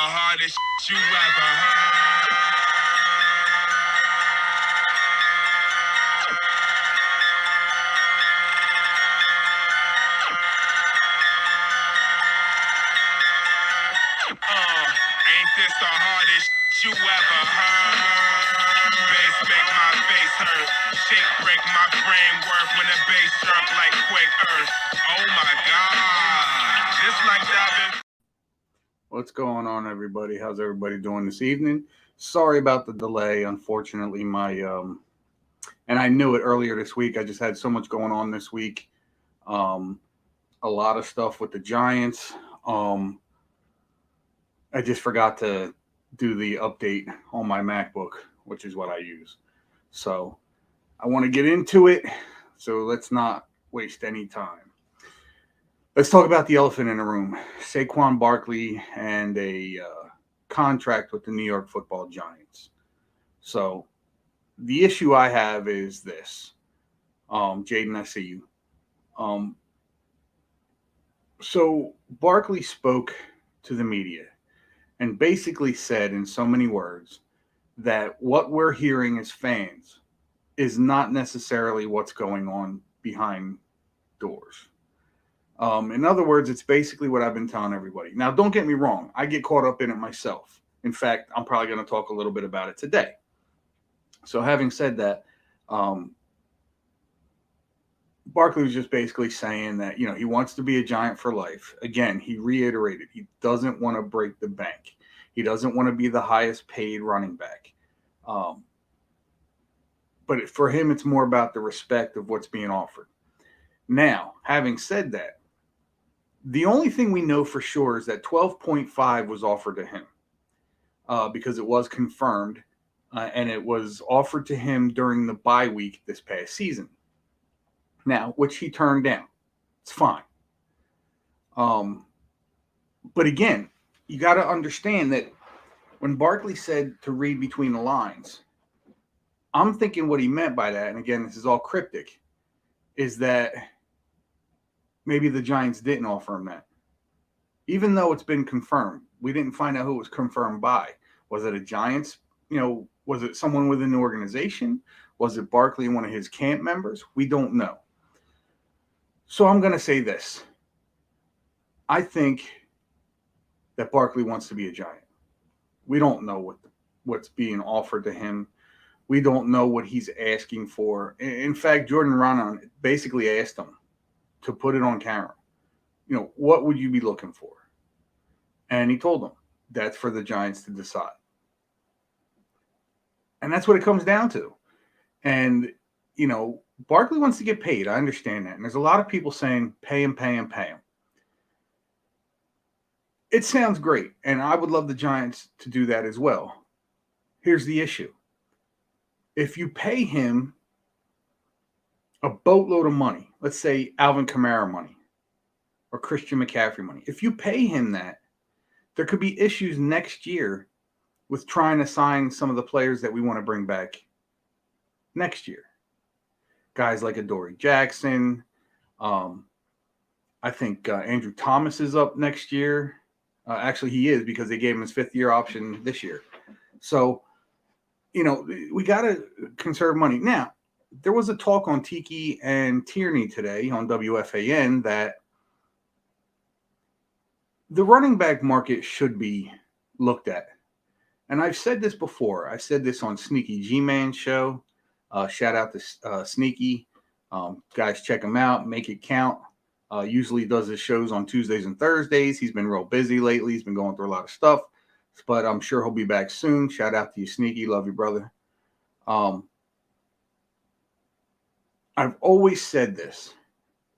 hardest you ever heard. Ain't this the hardest you ever heard? Bass make my face hurt. Shake break my framework when the bass jerk like quick earth. Oh my God. Just like that. What's going on, everybody? How's everybody doing this evening? Sorry about the delay. Unfortunately, and I knew it earlier this week. I just had so much going on this week. A lot of stuff with the Giants. I just forgot to do the update on my MacBook, which is what I use. So I want to get into it. So let's not waste any time. Let's talk about the elephant in the room. Saquon Barkley and a contract with the New York Football Giants. So the issue I have is this. Jaden, I see you. So Barkley spoke to the media and basically said in so many words that what we're hearing as fans is not necessarily what's going on behind doors. In other words, it's basically what I've been telling everybody. Now, don't get me wrong. I get caught up in it myself. In fact, I'm probably going to talk a little bit about it today. So having said that, Barkley was just basically saying that, he wants to be a Giant for life. Again, he reiterated, he doesn't want to break the bank. He doesn't want to be the highest paid running back. But for him, it's more about the respect of what's being offered. Now, having said that, the only thing we know for sure is that 12.5 was offered to him because it was confirmed, and it was offered to him during the bye week this past season. Now, which he turned down. It's fine. But again, you got to understand that when Barkley said to read between the lines, I'm thinking what he meant by that, and again, this is all cryptic, is that maybe the Giants didn't offer him that. Even though it's been confirmed, we didn't find out who it was confirmed by. Was it a Giants? Was it someone within the organization? Was it Barkley, one of his camp members? We don't know. So I'm going to say this. I think that Barkley wants to be a Giant. We don't know what's being offered to him. We don't know what he's asking for. In fact, Jordan Raanan basically asked him to put it on camera. What would you be looking for? And he told them that's for the Giants to decide. And that's what it comes down to. And, Barkley wants to get paid. I understand that. And there's a lot of people saying, pay him, pay him, pay him. It sounds great. And I would love the Giants to do that as well. Here's the issue. If you pay him a boatload of money, let's say Alvin Kamara money or Christian McCaffrey money, if you pay him that, there could be issues next year with trying to sign some of the players that we want to bring back next year. Guys like Adoree Jackson. I think Andrew Thomas is up next year. Actually, he is because they gave him his 5th-year option this year. So, we got to conserve money. Now, there was a talk on Tiki and Tierney today on WFAN that the running back market should be looked at. And I've said this before. I said this on Sneaky G-Man's show. Shout out to Sneaky. Guys, check him out. Make it count. Usually does his shows on Tuesdays and Thursdays. He's been real busy lately. He's been going through a lot of stuff. But I'm sure he'll be back soon. Shout out to you, Sneaky. Love you, brother. I've always said this.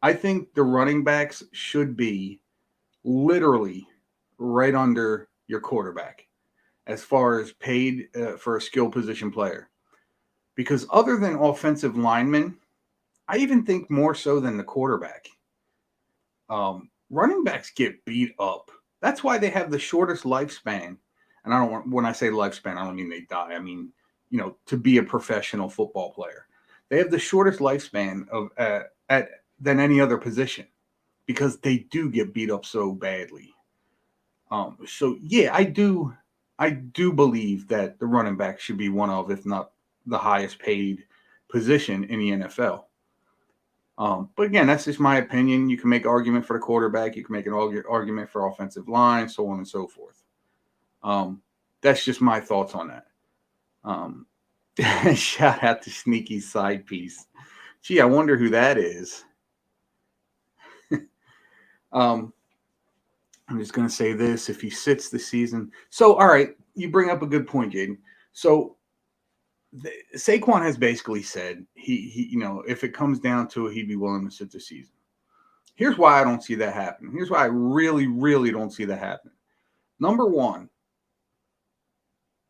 I think the running backs should be literally right under your quarterback as far as paid for a skill position player. Because other than offensive linemen, I even think more so than the quarterback. Running backs get beat up. That's why they have the shortest lifespan. And when I say lifespan, I don't mean they die. I mean, to be a professional football player. They have the shortest lifespan than any other position because they do get beat up so badly. So yeah, I do believe that the running back should be one of, if not the highest paid position in the NFL. But again, that's just my opinion. You can make an argument for the quarterback. You can make an argument for offensive line, so on and so forth. Um, that's just my thoughts on that. Um, shout out to Sneaky Side Piece. Gee, I wonder who that is. um, I'm just going to say this: if he sits the season, so all right, you bring up a good point, Jaden. So Saquon has basically said if it comes down to it, he'd be willing to sit the season. Here's why I don't see that happening. Here's why I really, really don't see that happening. Number one,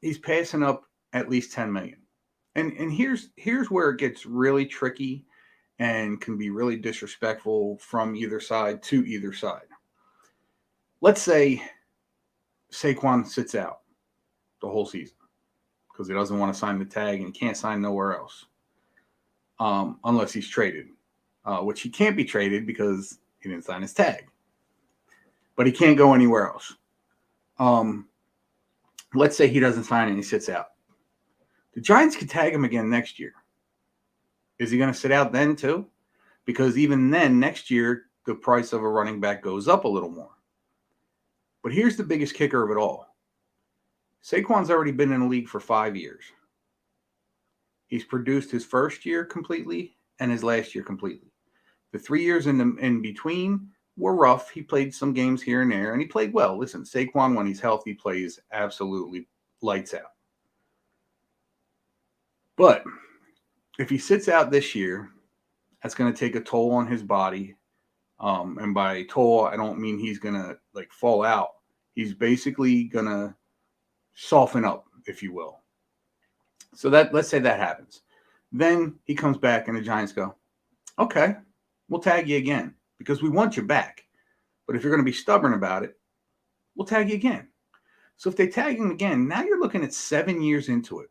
he's passing up at least 10 million. And here's where it gets really tricky and can be really disrespectful from either side to either side. Let's say Saquon sits out the whole season because he doesn't want to sign the tag and he can't sign nowhere else unless he's traded, which he can't be traded because he didn't sign his tag. But he can't go anywhere else. Let's say he doesn't sign and he sits out. The Giants could tag him again next year. Is he going to sit out then too? Because even then, next year, the price of a running back goes up a little more. But here's the biggest kicker of it all. Saquon's already been in the league for 5 years. He's produced his first year completely and his last year completely. The 3 years in between were rough. He played some games here and there, and he played well. Listen, Saquon, when he's healthy, plays absolutely lights out. But if he sits out this year, that's going to take a toll on his body. And by toll, I don't mean he's going to like fall out. He's basically going to soften up, if you will. So let's say that happens. Then he comes back and the Giants go, okay, we'll tag you again because we want you back. But if you're going to be stubborn about it, we'll tag you again. So if they tag him again, now you're looking at 7 years into it.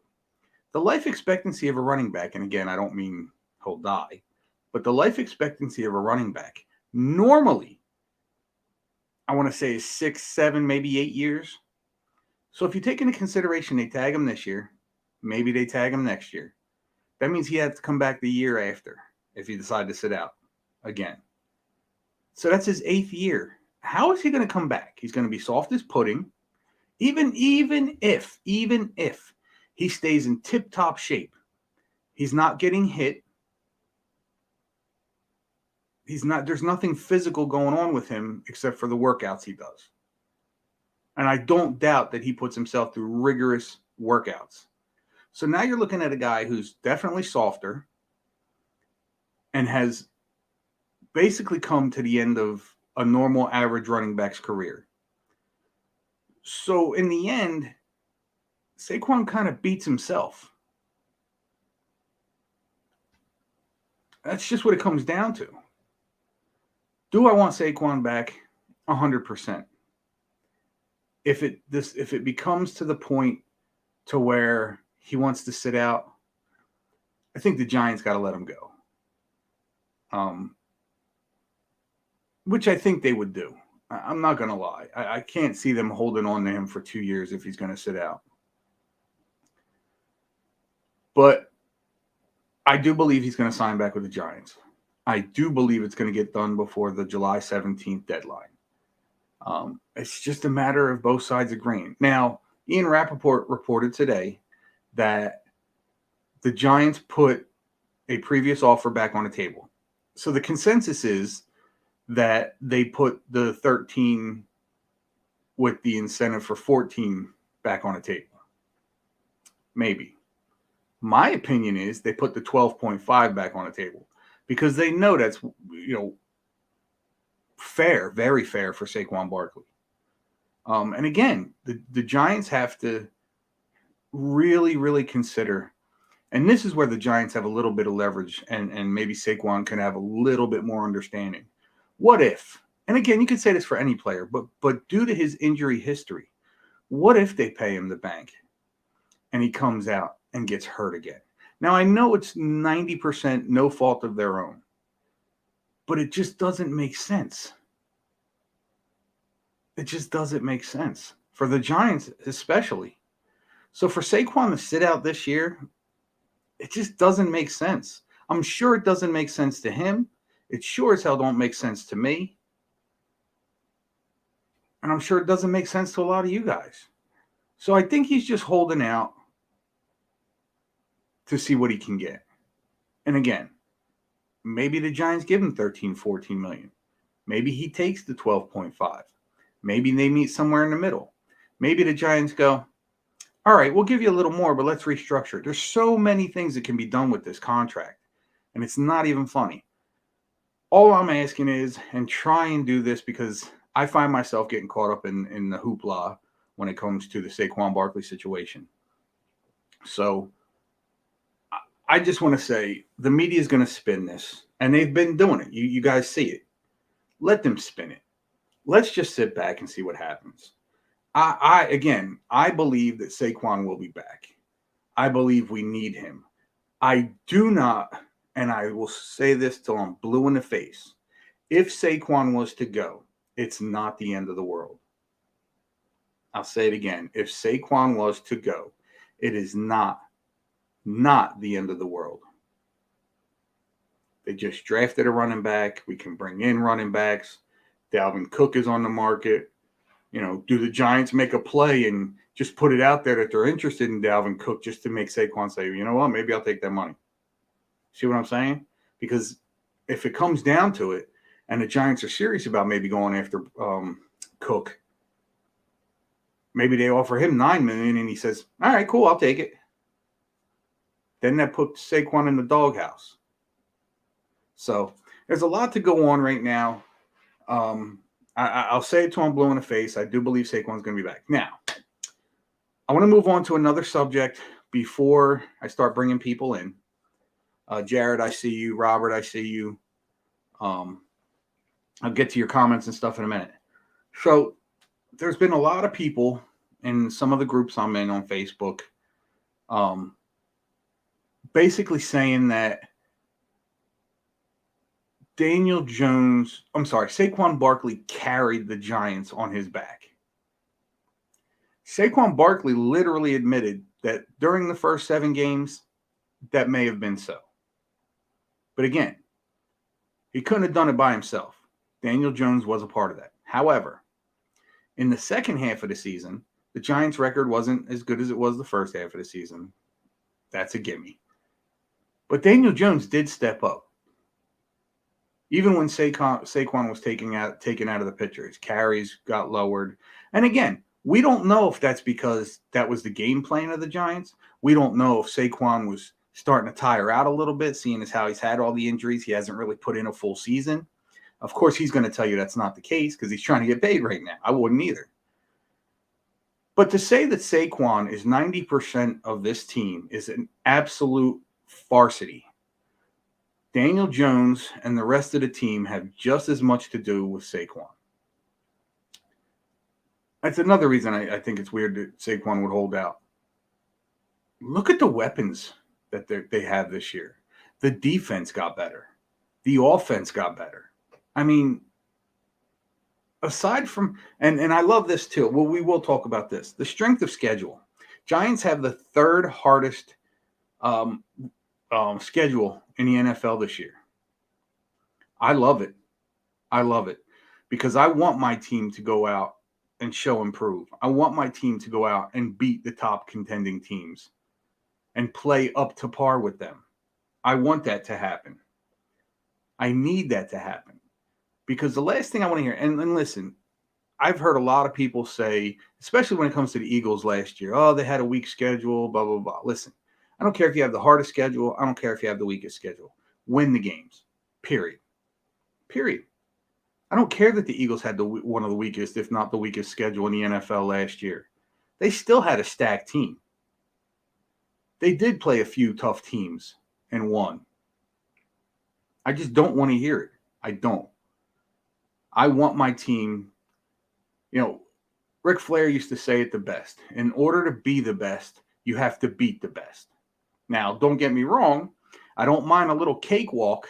The life expectancy of a running back, and again, I don't mean he'll die, but the life expectancy of a running back normally, I want to say is 6, 7, maybe 8 years. So if you take into consideration they tag him this year, maybe they tag him next year, that means he has to come back the year after if he decides to sit out again. So that's his 8th year. How is he going to come back? He's going to be soft as pudding, even if he stays in tip-top shape. He's not getting hit. There's nothing physical going on with him except for the workouts he does. And I don't doubt that he puts himself through rigorous workouts. So now you're looking at a guy who's definitely softer and has basically come to the end of a normal average running back's career. So in the end, Saquon kind of beats himself. That's just what it comes down to. Do I want Saquon back? 100%. If it becomes to the point to where he wants to sit out, I think the Giants got to let him go. Which I think they would do. I'm not going to lie. I can't see them holding on to him for 2 years if he's going to sit out. But I do believe he's going to sign back with the Giants. I do believe it's going to get done before the July 17th deadline. It's just a matter of both sides agreeing. Now, Ian Rappaport reported today that the Giants put a previous offer back on the table. So the consensus is that they put the 13 with the incentive for 14 back on the table. Maybe. My opinion is they put the 12.5 back on the table because they know that's, fair, very fair for Saquon Barkley. And again, the Giants have to really, really consider, and this is where the Giants have a little bit of leverage and maybe Saquon can have a little bit more understanding. What if, and again, you could say this for any player, but due to his injury history, what if they pay him the bank and he comes out and gets hurt again? Now, I know it's 90% no fault of their own, but it just doesn't make sense. It just doesn't make sense for the Giants, especially. So for Saquon to sit out this year, it just doesn't make sense. I'm sure it doesn't make sense to him. It sure as hell don't make sense to me. And I'm sure it doesn't make sense to a lot of you guys. So I think he's just holding out to see what he can get. And again, maybe the Giants give him 13, 14 million. Maybe he takes the 12.5. Maybe they meet somewhere in the middle. Maybe the Giants go, all right, we'll give you a little more, but let's restructure it. There's so many things that can be done with this contract, and it's not even funny. All I'm asking is, and try and do this because I find myself getting caught up in the hoopla when it comes to the Saquon Barkley situation. So I just want to say the media is going to spin this, and they've been doing it. You guys see it. Let them spin it. Let's just sit back and see what happens. I believe that Saquon will be back. I believe we need him. I do not, and I will say this till I'm blue in the face. If Saquon was to go, it's not the end of the world. I'll say it again. If Saquon was to go, it is not the end of the world. They just drafted a running back. We can bring in running backs. Dalvin Cook is on the market. Do the Giants make a play and just put it out there that they're interested in Dalvin Cook just to make Saquon say, you know what, maybe I'll take that money. See what I'm saying? Because if it comes down to it and the Giants are serious about maybe going after Cook, maybe they offer him $9 million and he says, all right, cool, I'll take it. Then that puts Saquon in the doghouse. So there's a lot to go on right now. I'll say it till I'm blue in the face. I do believe Saquon's going to be back. Now, I want to move on to another subject before I start bringing people in. Jared, I see you. Robert, I see you. I'll get to your comments and stuff in a minute. So there's been a lot of people in some of the groups I'm in on Facebook basically saying that Saquon Barkley carried the Giants on his back. Saquon Barkley literally admitted that during the first 7 games, that may have been so. But again, he couldn't have done it by himself. Daniel Jones was a part of that. However, in the second half of the season, the Giants' record wasn't as good as it was the first half of the season. That's a gimme. But Daniel Jones did step up. Even when Saquon was taken out of the picture, his carries got lowered. And again, we don't know if that's because that was the game plan of the Giants. We don't know if Saquon was starting to tire out a little bit, seeing as how he's had all the injuries. He hasn't really put in a full season. Of course, he's going to tell you that's not the case because he's trying to get paid right now. I wouldn't either. But to say that Saquon is 90% of this team is an absolute farcity. Daniel Jones and the rest of the team have just as much to do with Saquon. That's another reason I think it's weird that Saquon would hold out. Look at the weapons that they have this year. The defense got better. The offense got better. I mean, aside from, and I love this too. Well, we will talk about this. The strength of schedule. Giants have the 3rd hardest schedule in the NFL this year. I love it. I love it because I want my team to go out and show improve. I want my team to go out and beat the top contending teams and play up to par with them. I want that to happen. I need that to happen because the last thing I want to hear, and listen, I've heard a lot of people say, especially when it comes to the Eagles last year, oh, they had a weak schedule, blah, blah, blah. Listen, I don't care if you have the hardest schedule. I don't care if you have the weakest schedule. Win the games, period. Period. I don't care that the Eagles had one of the weakest, if not the weakest schedule in the NFL last year. They still had a stacked team. They did play a few tough teams and won. I just don't want to hear it. I don't. I want my team, Ric Flair used to say it the best. In order to be the best, you have to beat the best. Now, don't get me wrong. I don't mind a little cakewalk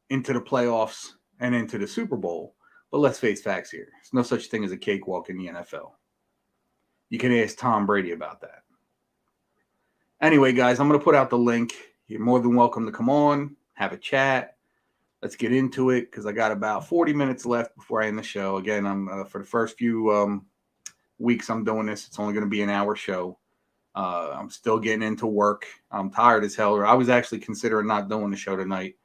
into the playoffs and into the Super Bowl. But let's face facts here. There's no such thing as a cakewalk in the NFL. You can ask Tom Brady about that. Anyway, guys, I'm going to put out the link. You're more than welcome to come on, have a chat. Let's get into it because I got about 40 minutes left before I end the show. Again, I'm for the first few weeks I'm doing this. It's only going to be an hour show. I'm still getting into work. I'm tired as hell. I was actually considering not doing the show tonight,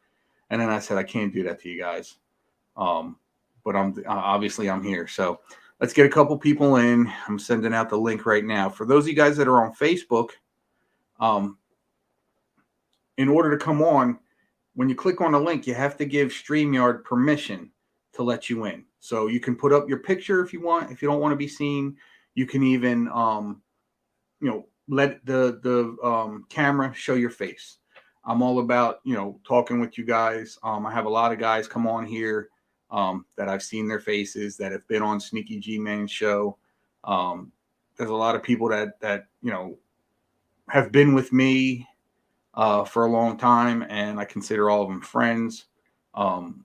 and then I said I can't do that to you guys. But I'm obviously I'm here. So let's get a couple people in. I'm sending out the link right now. For those of you guys that are on Facebook, in order to come on, when you click on the link, you have to give StreamYard permission to let you in. So you can put up your picture if you want. If you don't want to be seen, you can even, let the camera show your face. I'm all about, talking with you guys. I have a lot of guys come on here that I've seen their faces that have been on Sneaky G-Man's show. There's a lot of people that have been with me for a long time, and I consider all of them friends.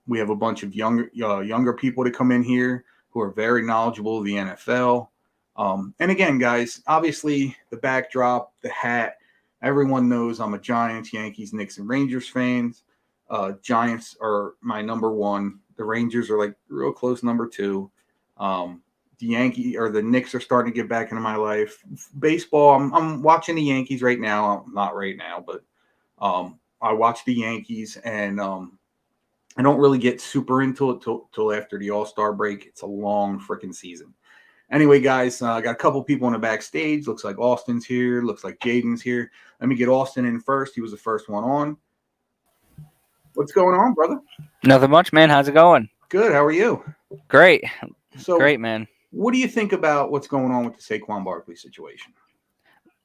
We have a bunch of younger people that come in here who are very knowledgeable of the NFL. And again, guys, obviously the backdrop, the hat, everyone knows I'm a Giants, Yankees, Knicks, and Rangers fans. Giants are my number one. The Rangers are like real close number two. The Knicks are starting to get back into my life. Baseball, I'm watching the Yankees right now. Not right now, but I watch the Yankees, and I don't really get super into it till after the All-Star break. It's a long freaking season. Anyway, guys, I got a couple people in the backstage. Looks like Austin's here. Looks like Jaden's here. Let me get Austin in first. He was the first one on. What's going on, brother? Nothing much, man. How's it going? Good. How are you? Great. So, Great, man. What do you think about what's going on with the Saquon Barkley situation?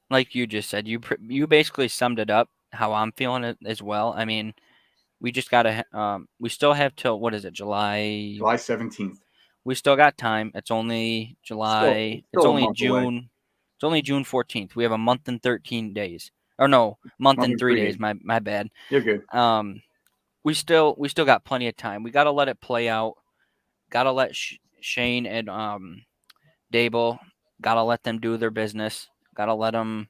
Like you just said, you basically summed it up how I'm feeling it as well. I mean, we just gotta. We still have till what is it, July? July 17th. We still got time. It's only July. Still it's a only month June. away. It's only June 14th. We have a month and 13 days. Or no, month and 3 days. My bad. You're good. We still got plenty of time. We gotta let it play out. Gotta let Shane and Dable. Gotta let them do their business. Gotta let them.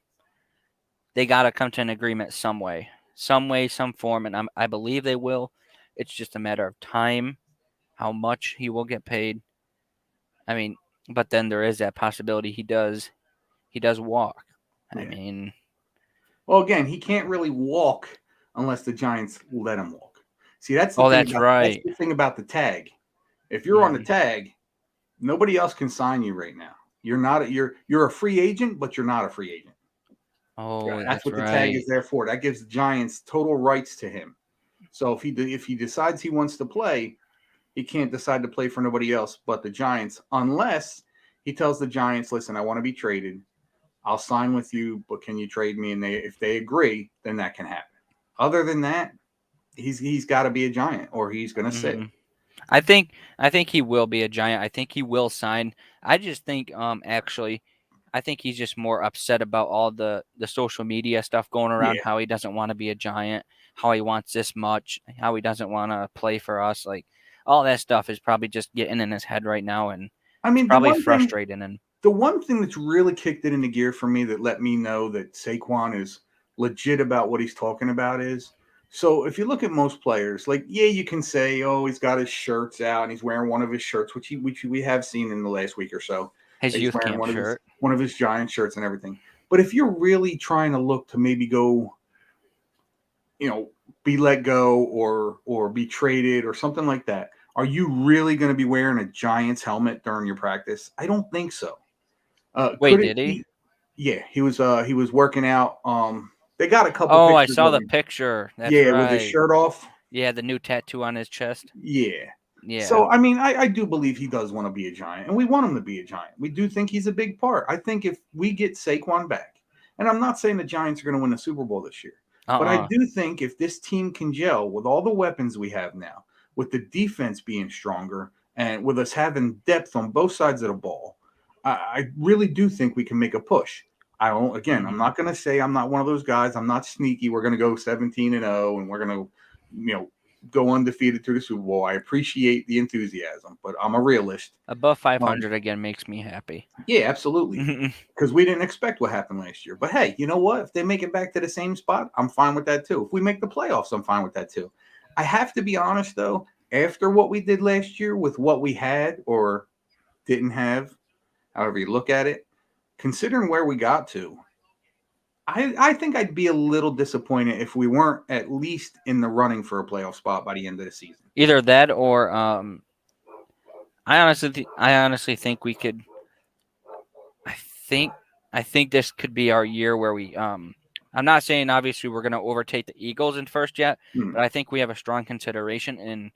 They gotta come to an agreement some way, some form, and I believe they will. It's just a matter of time, how much he will get paid. I mean, but then there is that possibility he does walk. Yeah. I mean, well, again, he can't really walk unless the Giants let him walk. See, that's the oh, thing that's about, right. That's the thing about the tag. If you're on the tag, nobody else can sign you right now. You're a free agent, but you're not a free agent. Oh, that's what right. the tag is there for. That gives the Giants total rights to him. So if he decides he wants to play, he can't decide to play for nobody else but the Giants unless he tells the Giants, "Listen, I want to be traded. I'll sign with you, but can you trade me?" And if they agree, then that can happen. Other than that, he's got to be a Giant or he's going to sit. I think he will be a Giant. I think he will sign. I just think actually I think he's just more upset about all the social media stuff going around, how he doesn't want to be a Giant, how he wants this much, how he doesn't want to play for us. Like all that stuff is probably just getting in his head right now, and it's probably frustrating him. The one thing that's really kicked it into gear for me that let me know that Saquon is legit about what he's talking about is, so if you look at most players, like, you can say, oh, he's got his shirts out and he's wearing one of his shirts, which we have seen in the last week or so. His youth camp shirt. One of his Giant shirts and everything. But if you're really trying to look to maybe go, be let go or be traded or something like that, are you really going to be wearing a Giants helmet during your practice? I don't think so. Wait, did he? Yeah, he was working out. They got a couple. Oh, I saw the picture. That's right. With his shirt off. Yeah, the new tattoo on his chest. Yeah. Yeah. So, I mean, I do believe he does want to be a Giant, and we want him to be a Giant. We do think he's a big part. I think if we get Saquon back, and I'm not saying the Giants are going to win the Super Bowl this year, but I do think if this team can gel with all the weapons we have now, with the defense being stronger, and with us having depth on both sides of the ball, I really do think we can make a push. I'm not going to say I'm not one of those guys. I'm not sneaky. We're going to go 17-0, and we're going to, go undefeated through the Super Bowl. I appreciate the enthusiasm, but I'm a realist. Above 500 again makes me happy. Yeah, absolutely. Because we didn't expect what happened last year. But hey, you know what? If they make it back to the same spot, I'm fine with that too. If we make the playoffs, I'm fine with that too. I have to be honest though, after what we did last year with what we had or didn't have, however you look at it, considering where we got to, I think I'd be a little disappointed if we weren't at least in the running for a playoff spot by the end of the season. Either that or I honestly think we could. I think I think this could be our year where we I'm not saying obviously we're going to overtake the Eagles in first yet, Hmm. but I think we have a strong consideration in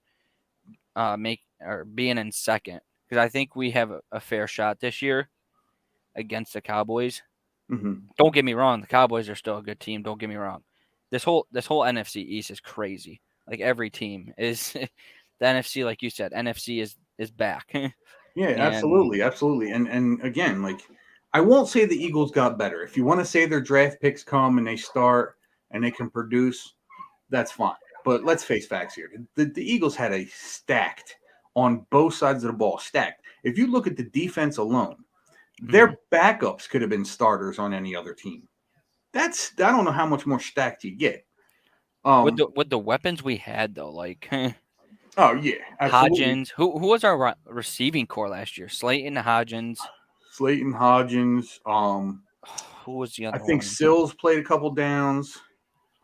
being in second because I think we have a fair shot this year against the Cowboys. Mm-hmm. Don't get me wrong, the Cowboys are still a good team. Don't get me wrong. This whole NFC East is crazy. Like every team is the NFC, like you said, NFC is back. Yeah, And absolutely. And again, like I won't say the Eagles got better. If you want to say their draft picks come and they start and they can produce, that's fine. But let's face facts here. The Eagles had a stacked on both sides of the ball, stacked. If you look at the defense alone, their backups could have been starters on any other team. That's I don't know how much more stacked you get. with the weapons we had though, like Oh yeah, absolutely. Hodgins, who was our receiving core last year? Slayton, Hodgins. Slayton Hodgins. Who was the I other think one? Sills played a couple downs.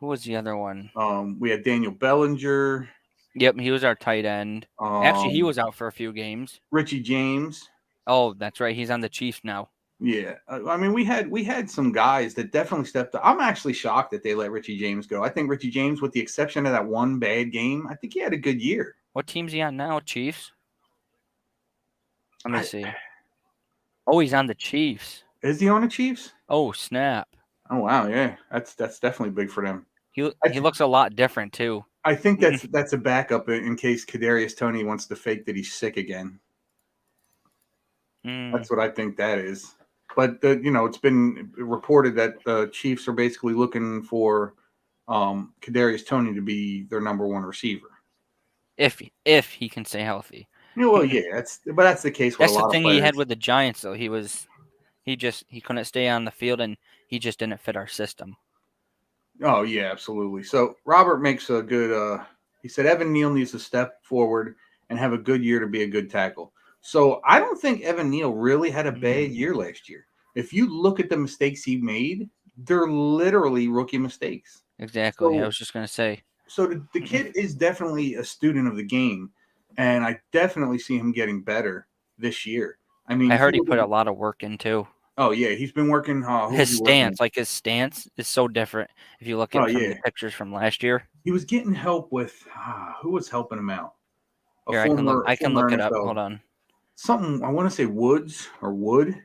Who was the other one? We had Daniel Bellinger. Yep, he was our tight end. Actually, he was out for a few games. Richie James. Oh, that's right. He's on the Chiefs now. Yeah, I mean we had some guys that definitely stepped up. I'm actually shocked that they let Richie James go. I think Richie James, with the exception of that one bad game, I think he had a good year. What team's he on now? Chiefs? Let me I- see. Oh, he's on the Chiefs. Is he on the Chiefs? Oh, snap. Oh wow, yeah, that's definitely big for them. He looks a lot different too. I think that's a backup in case Kadarius Toney wants to fake that he's sick again. That's what I think that is. But it's been reported that the Chiefs are basically looking for Kadarius Toney to be their number one receiver. If he can stay healthy. Well, yeah, that's the case with That's a lot the of thing players. he had with the Giants though. He couldn't stay on the field and he just didn't fit our system. Oh yeah, absolutely. So Robert makes a good. He said Evan Neal needs to step forward and have a good year to be a good tackle. So I don't think Evan Neal really had a bad year last year. If you look at the mistakes he made, they're literally rookie mistakes. Exactly. So, I was just gonna say. So the kid is definitely a student of the game, and I definitely see him getting better this year. I mean, I heard he put a lot of work in too. Oh yeah, he's been working. His stance is so different if you look at from the pictures from last year. He was getting help with who was helping him out. Here, I can look it up. Hold on. Something I want to say Woods or Wood.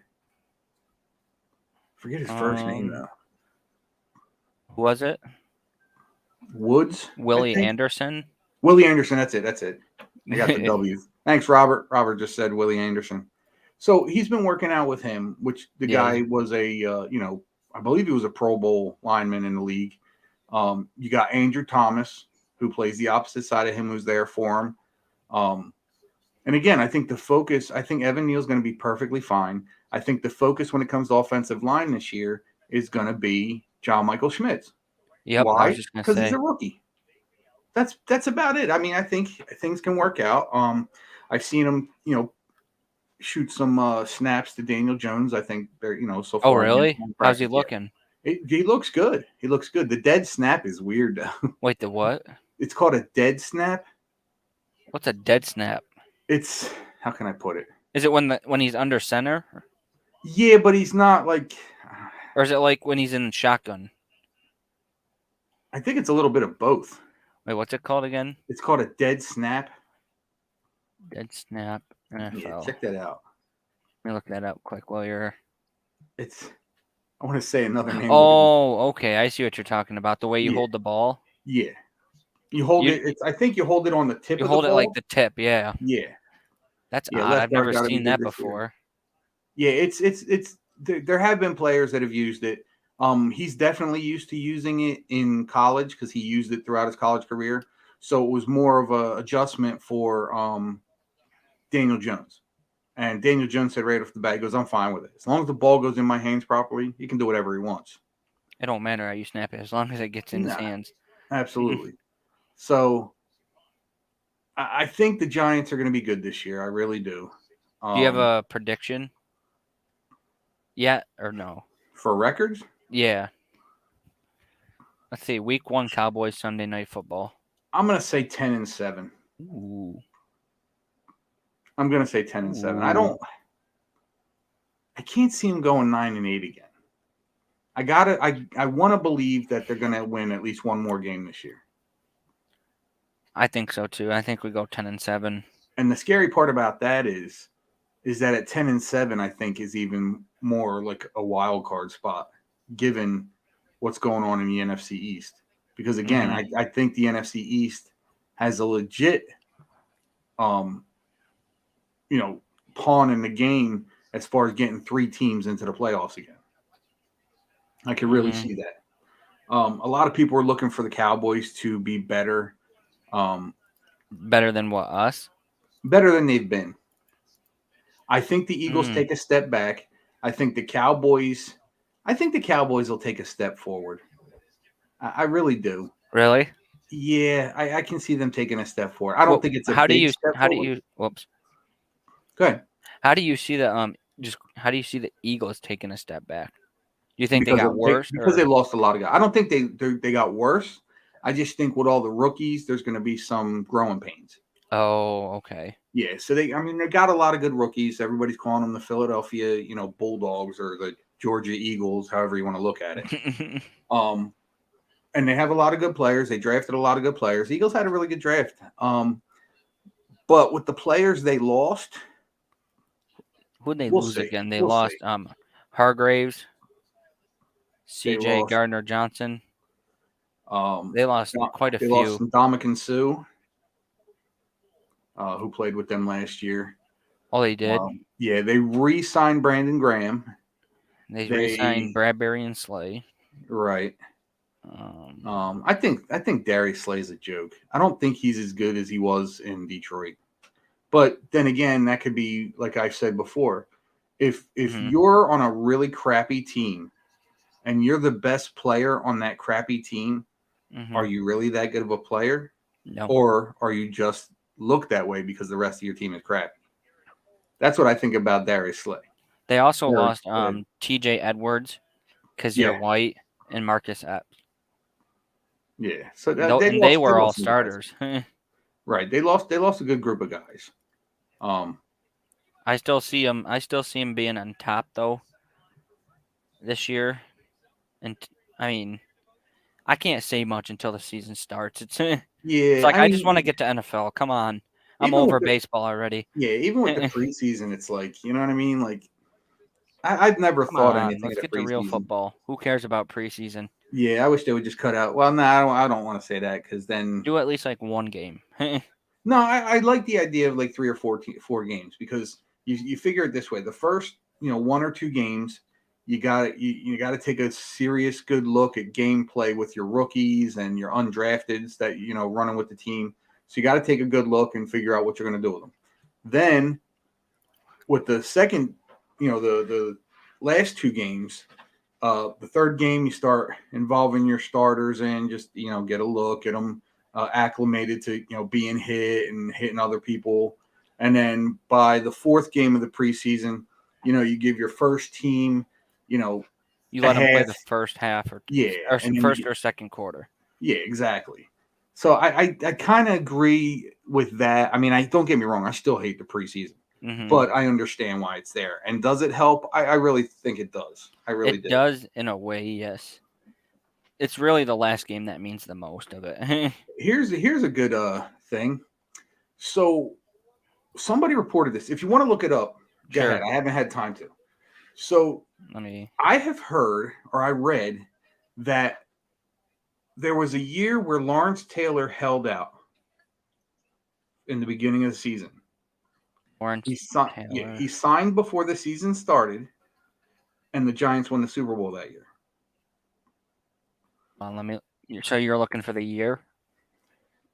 Forget his first name though. Who was it? Woods. Willie Anderson. Willie Anderson. That's it. I got the W. Thanks, Robert. Robert just said Willie Anderson. So he's been working out with him, which the guy was I believe he was a Pro Bowl lineman in the league. You got Andrew Thomas, who plays the opposite side of him, who's there for him. And again, I think Evan Neal's going to be perfectly fine. I think the focus when it comes to offensive line this year is going to be John Michael Schmitz. Yep. Why? Because he's a rookie. That's about it. I mean, I think things can work out. I've seen him, shoot some snaps to Daniel Jones. I think they're, so far. Oh, really? How's he looking? He looks good. He looks good. The dead snap is weird, though. Wait, the what? It's called a dead snap. What's a dead snap? It's, how can I put it? Is it when he's under center? Yeah, but he's not like. Or is it like when he's in shotgun? I think it's a little bit of both. Wait, what's it called again? It's called a dead snap. Dead snap. NFL. Yeah, check that out. Let me look that up quick while you're. I want to say another name. Oh, okay. I see what you're talking about. The way you hold the ball. Yeah. You hold it. I think you hold it on the tip. You hold it like the tip. Yeah. Yeah. That's odd. I've never seen that before. Yeah, it's. There have been players that have used it. He's definitely used to using it in college because he used it throughout his college career. So it was more of a adjustment for Daniel Jones. And Daniel Jones said right off the bat, he goes, I'm fine with it. As long as the ball goes in my hands properly, he can do whatever he wants. It don't matter how you snap it as long as it gets in his Nah, hands. absolutely. So I think the Giants are going to be good this year. I really do. Do you have a prediction? Yeah or no? For records? Yeah. Let's see. Week 1 Cowboys Sunday Night Football. I'm going to say 10-7. Ooh. I'm going to say 10-7. Ooh. I can't see them going 9-8 again. I want to believe that they're going to win at least one more game this year. I think so too. I think we go 10-7. And the scary part about that is that at 10-7, I think is even more like a wild card spot, given what's going on in the NFC East. Because again, I think the NFC East has a legit, pawn in the game as far as getting 3 teams into the playoffs again. I can really see that. A lot of people are looking for the Cowboys to be better. Better than what, us? Better than they've been. I think the Eagles take a step back. I think the Cowboys will take a step forward. I really do. Really? Yeah, I can see them taking a step forward. I don't think it's a big step forward. Whoops. Go ahead. How do you see the Eagles taking a step back? Do you think they got worse? Because they lost a lot of guys. I don't think they got worse. I just think with all the rookies, there's going to be some growing pains. Oh, okay. Yeah, so they got a lot of good rookies. Everybody's calling them the Philadelphia, Bulldogs or the Georgia Eagles, however you want to look at it. And they have a lot of good players. They drafted a lot of good players. Eagles had a really good draft. But with the players they lost, who'd they lose again? They lost Hargraves, CJ Gardner-Johnson. They lost quite a few. They lost Ndamukong Suh, who played with them last year. Oh, they did? Yeah, they re-signed Brandon Graham. They re-signed Bradbury and Slay. Right. I think Darius Slay's a joke. I don't think he's as good as he was in Detroit. But then again, that could be like I said before. If you're on a really crappy team and you're the best player on that crappy team, are you really that good of a player? No. Or are you just look that way because the rest of your team is crappy? That's what I think about Darius Slay. They also lost TJ Edwards, Kazir White, and Marcus Epps. Yeah. So they were all starters. Right. They lost a good group of guys. I still see him being on top though this year. And I can't say much until the season starts. It's like I just want to get to NFL. Come on. I'm over baseball already. Yeah, even with the preseason, it's like, you know what I mean? Like I've never thought anything. Let's get to real football. Who cares about preseason? Yeah, I wish they would just cut out. Well, no, I don't want to say that because then do at least like one game. No, I like the idea of like 3 or 4 games because you figure it this way: the first 1 or 2 games, you got to take a serious good look at gameplay with your rookies and your undrafteds that running with the team. So you got to take a good look and figure out what you're going to do with them. Then with the second, the last 2 games. The third game, you start involving your starters and just, get a look at them, acclimated to, being hit and hitting other people. And then by the 4th game of the preseason, you give your first team, you let them play the first half or first or second quarter. Yeah, exactly. So I kind of agree with that. I mean, don't get me wrong. I still hate the preseason. Mm-hmm. But I understand why it's there. And does it help? I really think it does. I really do. It does in a way, yes. It's really the last game that means the most of it. Here's a good thing. So somebody reported this. If you want to look it up, go ahead. I haven't had time to. So I have heard or I read that there was a year where Lawrence Taylor held out in the beginning of the season. He signed before the season started, and the Giants won the Super Bowl that year. So you're looking for the year?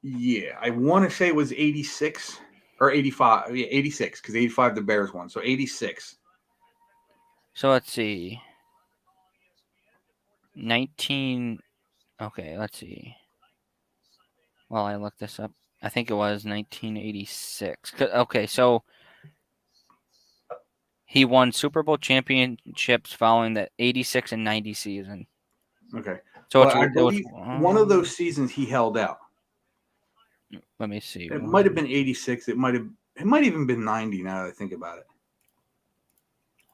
Yeah, I want to say it was 86 or 85. Yeah, 86 because 85 the Bears won. So 86. So let's see. 19. Okay, let's see. Well, I looked this up. I think it was 1986. Okay, so he won Super Bowl championships following the 86 and 90 season. Okay. So But I it was believe one of those seasons he held out. let me see. It might have been 86. It might even been 90 now that I think about it.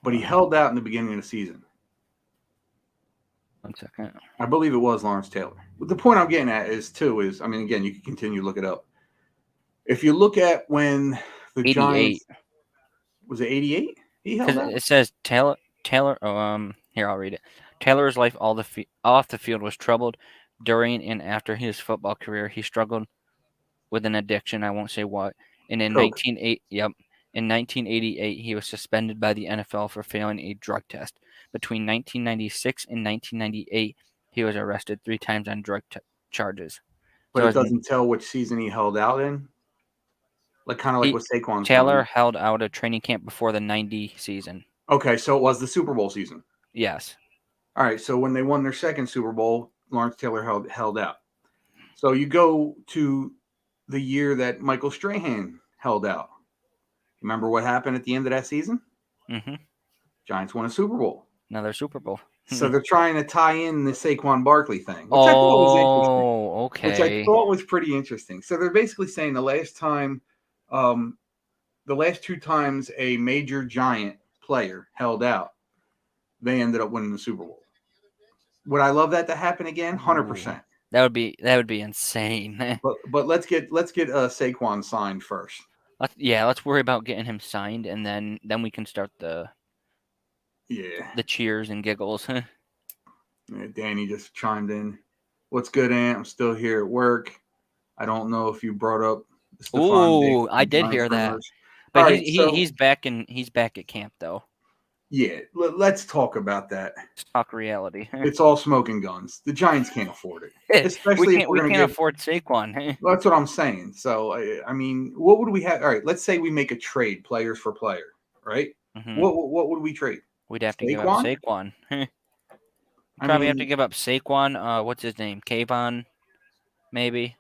But he held out in the beginning of the season. 1 second. I believe it was Lawrence Taylor. But the point I'm getting at is, I mean, again, you can continue to look it up. If you look at when the 88. Giants, was it 88? He held Because out? it says Taylor. Here I'll read it. Taylor's life off the field was troubled during and after his football career. He struggled with an addiction. I won't say what. And in Coke. 1988, he was suspended by the NFL for failing a drug test. Between 1996 and 1998, he was arrested 3 times on drug charges. But So it doesn't tell which season he held out in? Kind of like what Saquon's Taylor doing. held out a training camp before the 90 season. Okay, so it was the Super Bowl season. Yes. All right, so when they won their second Super Bowl, Lawrence Taylor held out. So you go to the year that Michael Strahan held out. Remember what happened at the end of that season? Mm-hmm. Giants won a Super Bowl. Another Super Bowl. So they're trying to tie in the Saquon Barkley thing, which I thought was pretty interesting. So they're basically saying the last 2 times a major Giant player held out, they ended up winning the Super Bowl. Would I love that to happen again? 100%. That would be insane. But let's get Saquon signed first. Let's worry about getting him signed, and then we can start the cheers and giggles. Danny just chimed in. What's good, Ant? I'm still here at work. I don't know if you brought up Stephon Diggs. I did hear that. Rumors. But Right, he's back at camp though. Yeah, let's talk about that. Let's talk reality. It's all smoke and guns. The Giants can't afford it, especially if we can't afford Saquon. That's what I'm saying. So I mean, what would we have? All right, let's say we make a trade, players for player, right? Mm-hmm. What would we trade? We'd have to give up Saquon. Probably have to give up Saquon. What's his name? Kayvon, maybe.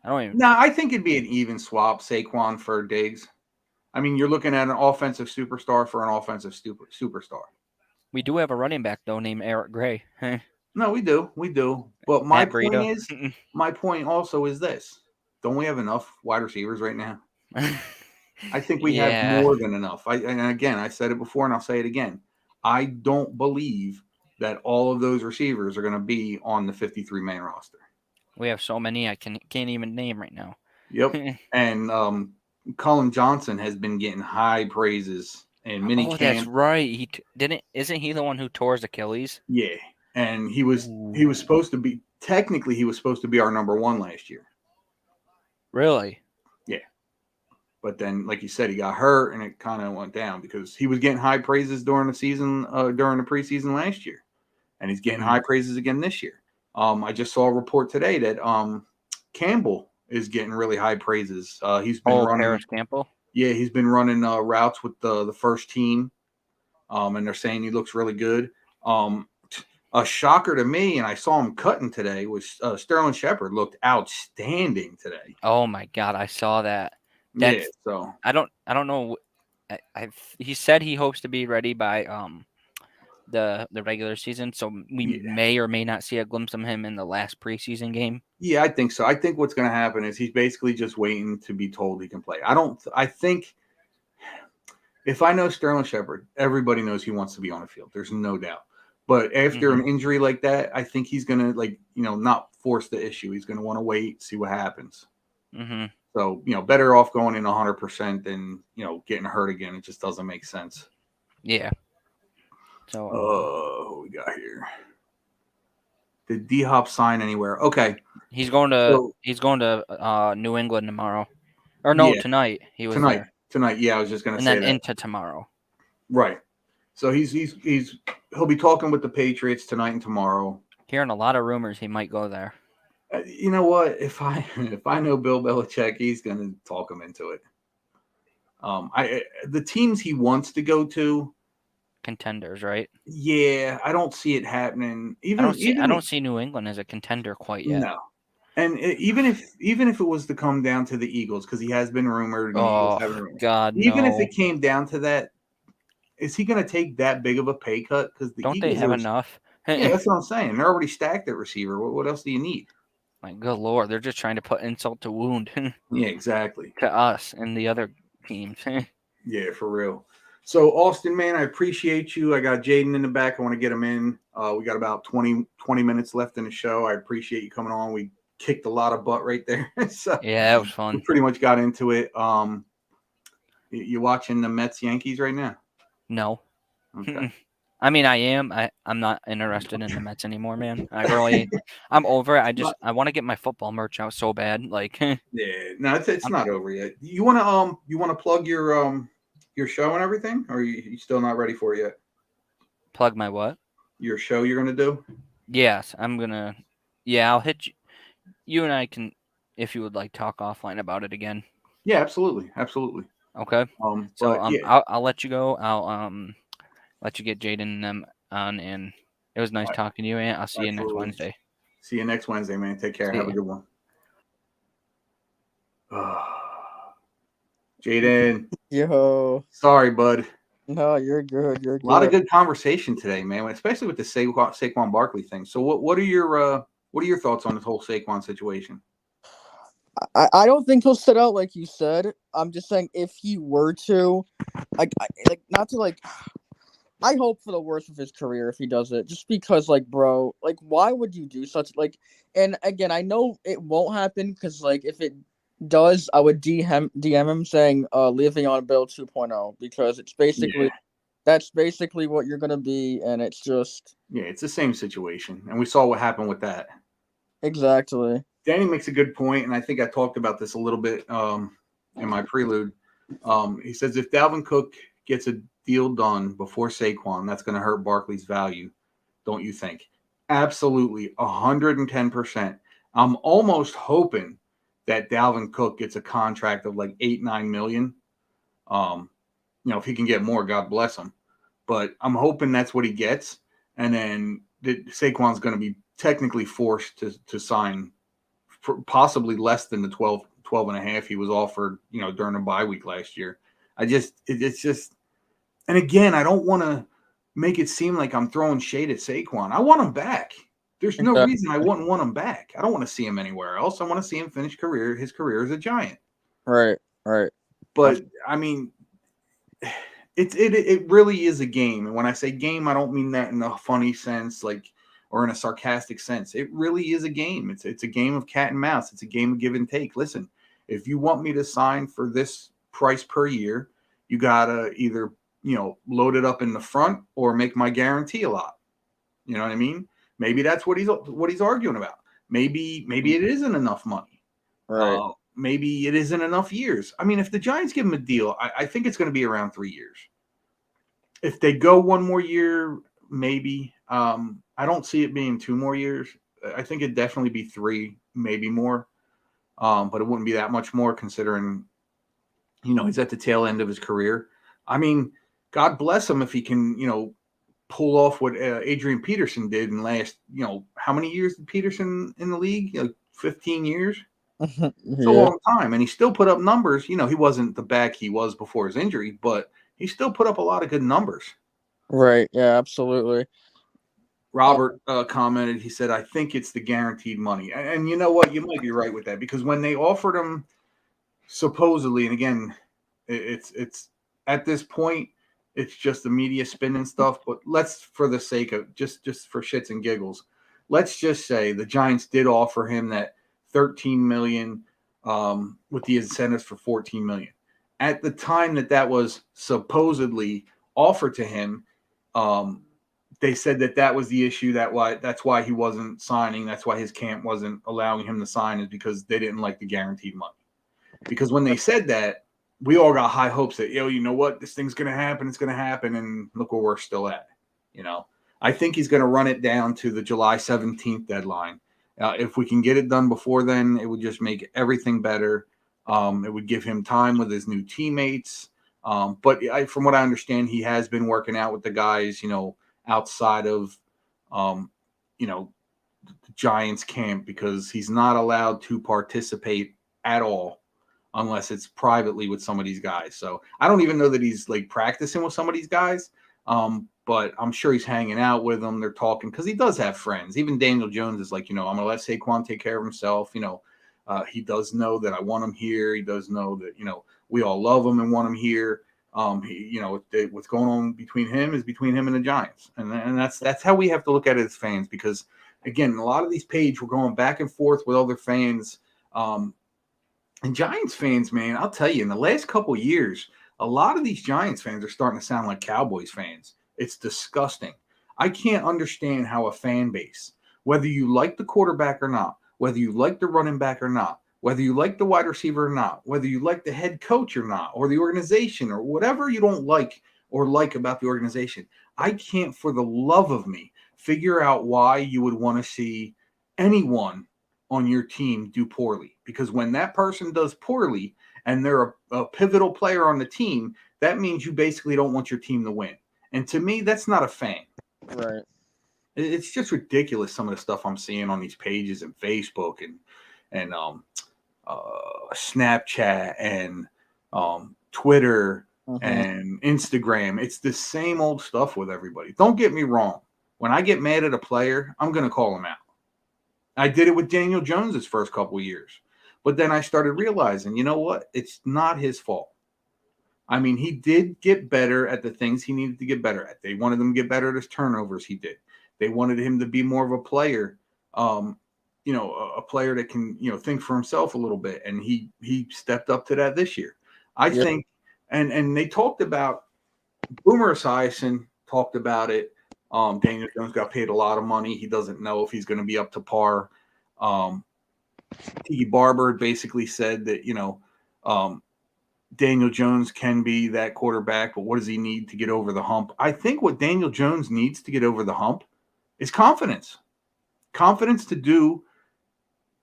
I don't even. No, I think it'd be an even swap. Saquon for Diggs. I mean, you're looking at an offensive superstar for an offensive superstar. We do have a running back though named Eric Gray. No, we do. But my point also is this: don't we have enough wide receivers right now? I think we have more than enough. And again, I said it before, and I'll say it again. I don't believe that all of those receivers are going to be on the 53-man roster. We have so many I can't even name right now. Yep. And Cullen Johnson has been getting high praises in minicamp. Oh, that's right. Isn't he the one who tore his Achilles? Yeah. And he was supposed to be our number 1 last year. Really? Yeah. But then, like you said, he got hurt and it kind of went down because he was getting high praises during the season, during the preseason last year. And he's getting high praises again this year. I just saw a report today that Campbell is getting really high praises. He's been running Paris Campbell. Yeah, he's been running routes with the first team, and they're saying he looks really good. A shocker to me, and I saw him cutting today, was Sterling Shepard looked outstanding today. Oh my God, I saw that. So I don't know. He said he hopes to be ready by the regular season, so we may or may not see a glimpse of him in the last preseason game. Yeah, I think so. I think what's going to happen is he's basically just waiting to be told he can play. I think if I know Sterling Shepard, everybody knows he wants to be on the field. There's no doubt. But after an injury like that, I think he's going to not force the issue. He's going to want to wait, see what happens. Mm-hmm. So, better off going in 100% than, getting hurt again. It just doesn't make sense. Yeah. So, what we got here? Did D-Hop sign anywhere? Okay. He's going to New England tomorrow. Or no, tonight. He was there. Tonight, yeah, I was just going to say that. And then into tomorrow. Right. So he'll be talking with the Patriots tonight and tomorrow. Hearing a lot of rumors he might go there. You know what? If I know Bill Belichick, he's going to talk him into it. The teams he wants to go to, Contenders, right? yeah, I don't see it happening. I don't see New England as a contender quite yet. No. And even if it was to come down to the Eagles, because he has been rumored and the Eagles Oh have been rumored, God, even if no! it came down to that, is he going to take that big of a pay cut? Because the Don't they Eagles have are, enough? yeah, that's what I'm saying. They're already stacked at receiver. What else do you need? Like, good lord, they're just trying to put insult to wound Yeah, exactly. to us and the other teams. Yeah, for real. So Austin, man, I appreciate you. I got Jaden in the back. I want to get him in. We got about 20 minutes left in the show. I appreciate you coming on. We kicked a lot of butt right there. So Yeah, that was we fun. pretty much got into it. You watching the Mets Yankees right now? No. Okay. I mean, I am. I'm not interested in the Mets anymore, man. I'm over it. I want to get my football merch out so bad. Like, Yeah, no, it's I'm, not over yet. You wanna plug your show and everything, or you still not ready for it yet? plug my what? Your show you're gonna do? Yes, I'm gonna. Yeah, I'll hit you. You and I can, if you would like, talk offline about it again. Yeah, absolutely, absolutely. Okay. So But yeah, I'll let you go. I'll let you get Jaden and them on, and it was nice talking to you. And I'll see you next absolutely. Wednesday. See you next Wednesday, man. Take care. See Have a ya. good one. Jaden, Yo, sorry, bud. no, you're good. You're A lot of good. good conversation today, man. Especially with the Saquon Barkley thing. So, what are your thoughts on this whole Saquon situation? I don't think he'll sit out like you said. I'm just saying if he were to, like not to like. I hope for the worst of his career if he does it. Just because, like, bro, like, why would you do such like? And again, I know it won't happen because, like, if it does, I would DM him saying, "Leaving on Bill 2.0," because it's basically Yeah, that's basically what you're gonna be, and it's just yeah, it's the same situation, and we saw what happened with that. exactly Danny makes a good point, and I think I talked about this a little bit in my prelude. He says if Dalvin Cook gets a deal done before Saquon, that's going to hurt Barkley's value, don't you think? Absolutely, 110%. I'm almost hoping that Dalvin Cook gets a contract of like 8-9 million. If he can get more, God bless him. But I'm hoping that's what he gets, and then Saquon's going to be technically forced to sign for possibly less than the 12 and a half he was offered, during the bye week last year. It's just, and again, I don't want to make it seem like I'm throwing shade at Saquon. I want him back. There's no exactly reason I wouldn't want him back. I don't want to see him anywhere else. I want to see him finish his career as a Giant. right, right. But I mean, it really is a game. And when I say game, I don't mean that in a funny sense, like, or in a sarcastic sense. It really is a game. It's a game of cat and mouse. It's a game of give and take. Listen, if you want me to sign for this price per year, you gotta either load it up in the front or make my guarantee a lot. You know what I mean? Maybe that's what he's arguing about. Maybe it isn't enough money. Right. Maybe it isn't enough years. I mean, if the Giants give him a deal, I think it's going to be around 3 years. If they go one more year, maybe. I don't see it being 2 more years. I think it'd definitely be 3, maybe more. But it wouldn't be that much more considering, he's at the tail end of his career. I mean, God bless him if he can, pull off what Adrian Peterson did in last, how many years did Peterson in the league? 15 years? It's a Yeah. long time, and he still put up numbers. He wasn't the back he was before his injury, but he still put up a lot of good numbers. Right. Yeah. Absolutely. Robert commented. He said, "I think it's the guaranteed money," and you know what? You might be right with that because when they offered him, supposedly, and again, it's at this point, it's just the media spin and stuff. But let's, for the sake of just for shits and giggles, let's just say the Giants did offer him that 13 million with the incentives for 14 million. At the time that was supposedly offered to him, they said that was the issue. That's why he wasn't signing. That's why his camp wasn't allowing him to sign, is because they didn't like the guaranteed money. Because when they said that, we all got high hopes that, you know what, this thing's going to happen. It's going to happen. And look where we're still at. I think he's going to run it down to the July 17th deadline. If we can get it done before then, it would just make everything better. It would give him time with his new teammates. But from what I understand, he has been working out with the guys, outside of, the Giants camp, because he's not allowed to participate at all unless it's privately with some of these guys. So I don't even know that he's like practicing with some of these guys. But I'm sure he's hanging out with them. They're talking because he does have friends. Even Daniel Jones is like, I'm going to let Saquon take care of himself. He does know that I want him here. He does know that, we all love him and want him here. What's going on between him is between him and the Giants. And that's how we have to look at it as fans, because again, a lot of these pages we're going back and forth with other fans. And Giants fans, man, I'll tell you, in the last couple of years, a lot of these Giants fans are starting to sound like Cowboys fans. It's disgusting. I can't understand how a fan base, whether you like the quarterback or not, whether you like the running back or not, whether you like the wide receiver or not, whether you like the head coach or not, or the organization, or whatever you don't like or like about the organization, I can't for the love of me figure out why you would want to see anyone on your team do poorly. Because when that person does poorly and they're a pivotal player on the team, that means you basically don't want your team to win. And to me, that's not a fan. Right. It's just ridiculous, some of the stuff I'm seeing on these pages and Facebook and Snapchat and Twitter and Instagram. It's the same old stuff with everybody. Don't get me wrong. When I get mad at a player, I'm going to call him out. I did it with Daniel Jones' first couple of years. But then I started realizing, you know what? It's not his fault. I mean, he did get better at the things he needed to get better at. They wanted him to get better at his turnovers. He did. They wanted him to be more of a player, a player that can, think for himself a little bit. And he stepped up to that this year. I think, and they talked about, Boomer Esiason talked about it. Daniel Jones got paid a lot of money. He doesn't know if he's going to be up to par. Tiki Barber basically said that, Daniel Jones can be that quarterback, but what does he need to get over the hump? I think what Daniel Jones needs to get over the hump is confidence. Confidence to do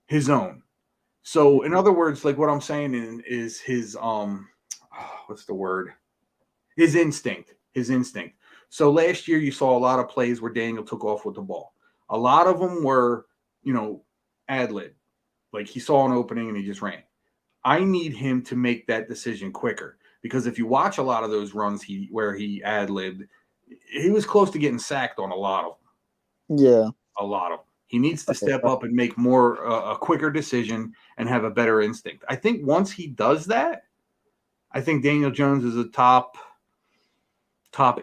his own. So, in other words, like what I'm saying is his what's the word? His instinct. His instinct. So last year you saw a lot of plays where Daniel took off with the ball. A lot of them were, ad-lib. Like he saw an opening and he just ran. I need him to make that decision quicker, because if you watch a lot of those runs where he ad-libbed, he was close to getting sacked on a lot of them. Yeah. A lot of them. He needs to step up and make more a quicker decision and have a better instinct. I think once he does that, I think Daniel Jones is a top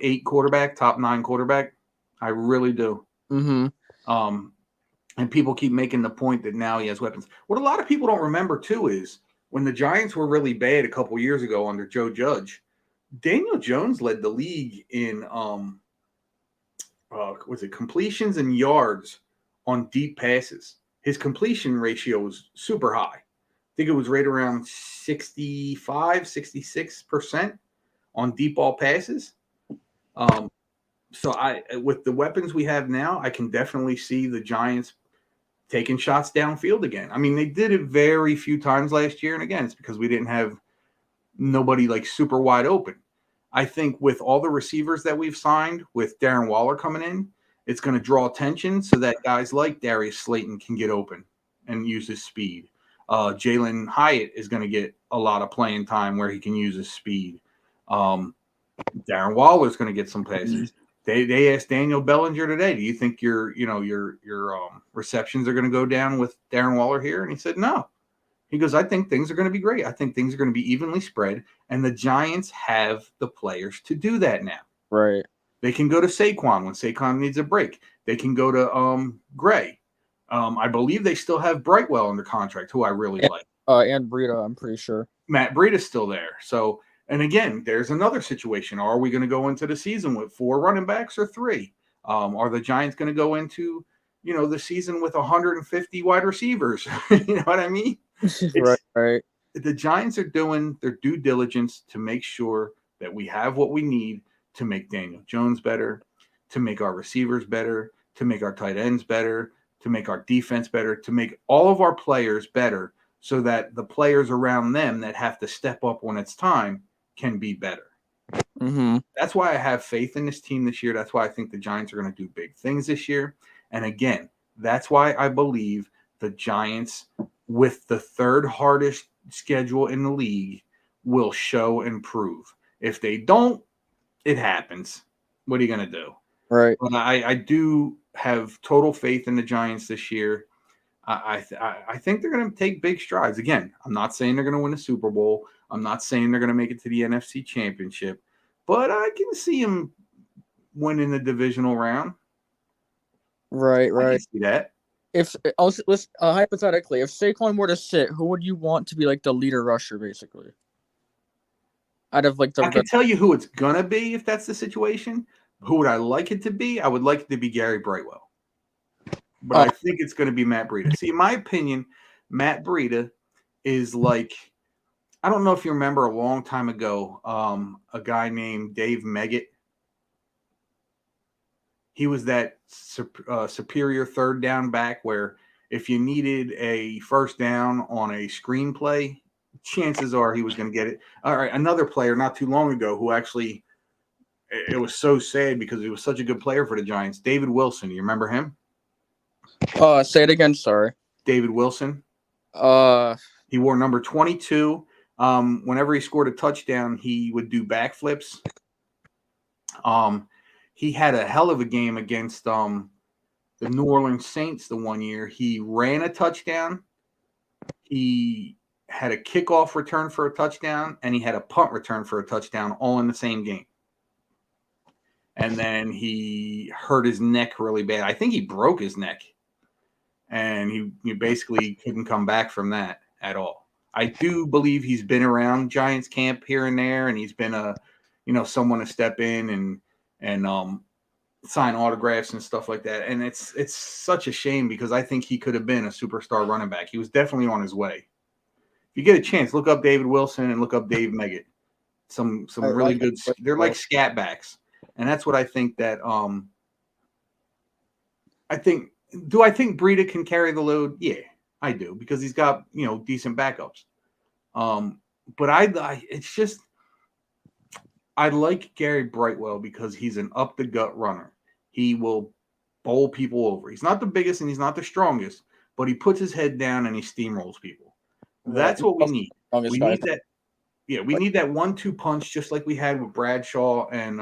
8 quarterback, top 9 quarterback. I really do. And people keep making the point that now he has weapons. What a lot of people don't remember too is when the Giants were really bad a couple years ago under Joe Judge, Daniel Jones led the league in completions and yards on deep passes. His completion ratio was super high. I think it was right around 65, 66% on deep ball passes. So with the weapons we have now, I can definitely see the Giants taking shots downfield again. I mean, they did it very few times last year. And again, it's because we didn't have nobody like super wide open. I think with all the receivers that we've signed, with Darren Waller coming in, it's going to draw attention so that guys like Darius Slayton can get open and use his speed. Jalen Hyatt is going to get a lot of playing time where he can use his speed. Darren Waller is going to get some passes. They asked Daniel Bellinger today, do you think your receptions are going to go down with Darren Waller here? And he said, no. He goes, I think things are going to be great. I think things are going to be evenly spread. And the Giants have the players to do that now. Right. They can go to Saquon when Saquon needs a break. They can go to Gray. I believe they still have Brightwell under contract, who I really like. And Breida, I'm pretty sure. Matt Breida's still there. So, and again, there's another situation. Are we going to go into the season with 4 running backs or 3? Are the Giants going to go into, the season with 150 wide receivers? You know what I mean? Right. The Giants are doing their due diligence to make sure that we have what we need to make Daniel Jones better, to make our receivers better, to make our tight ends better, to make our defense better, to make all of our players better so that the players around them that have to step up when it's time can be better. Mm-hmm. That's why I have faith in this team this year. That's why I think the Giants are going to do big things this year. And again, that's why I believe the Giants, with the third hardest schedule in the league, will show and prove. If they don't, it happens. What are you going to do? Right. But I do have total faith in the Giants this year. I think they're going to take big strides. Again, I'm not saying they're going to win a Super Bowl. I'm not saying they're going to make it to the NFC Championship. But I can see them winning the divisional round. Right. I Right. can see that. If hypothetically, if Saquon were to sit, who would you want to be like the leader rusher, basically? Out of like the I can tell you who it's going to be if that's the situation. Who would I like it to be? I would like it to be Gary Brightwell. But I think it's going to be Matt Breida. See, in my opinion, Matt Breida is like, I don't know if you remember a long time ago, a guy named Dave Meggett. He was that superior third down back where if you needed a first down on a screenplay, chances are he was going to get it. All right, another player not too long ago who actually, it was so sad because he was such a good player for the Giants, David Wilson. You remember him? Say it again, sorry. David Wilson. He wore number 22. Whenever he scored a touchdown, he would do backflips. He had a hell of a game against the New Orleans Saints the one year. He ran a touchdown. He had a kickoff return for a touchdown, and he had a punt return for a touchdown all in the same game. And then he hurt his neck really bad. I think he broke his neck. And he basically couldn't come back from that at all. I do believe he's been around Giants camp here and there, and he's been someone to step in and sign autographs and stuff like that. And it's such a shame because I think he could have been a superstar running back. He was definitely on his way. If you get a chance, look up David Wilson and look up Dave Meggett. Some really good. They're like scat backs, and that's what I think that I think. Do I think Breida can carry the load? Yeah, I do because he's got decent backups. But it's just I like Gary Brightwell because he's an up the gut runner. He will bowl people over. He's not the biggest and he's not the strongest, but he puts his head down and he steamrolls people. That's what we need. We need that. Yeah, we need that 1-2 punch just like we had with Bradshaw and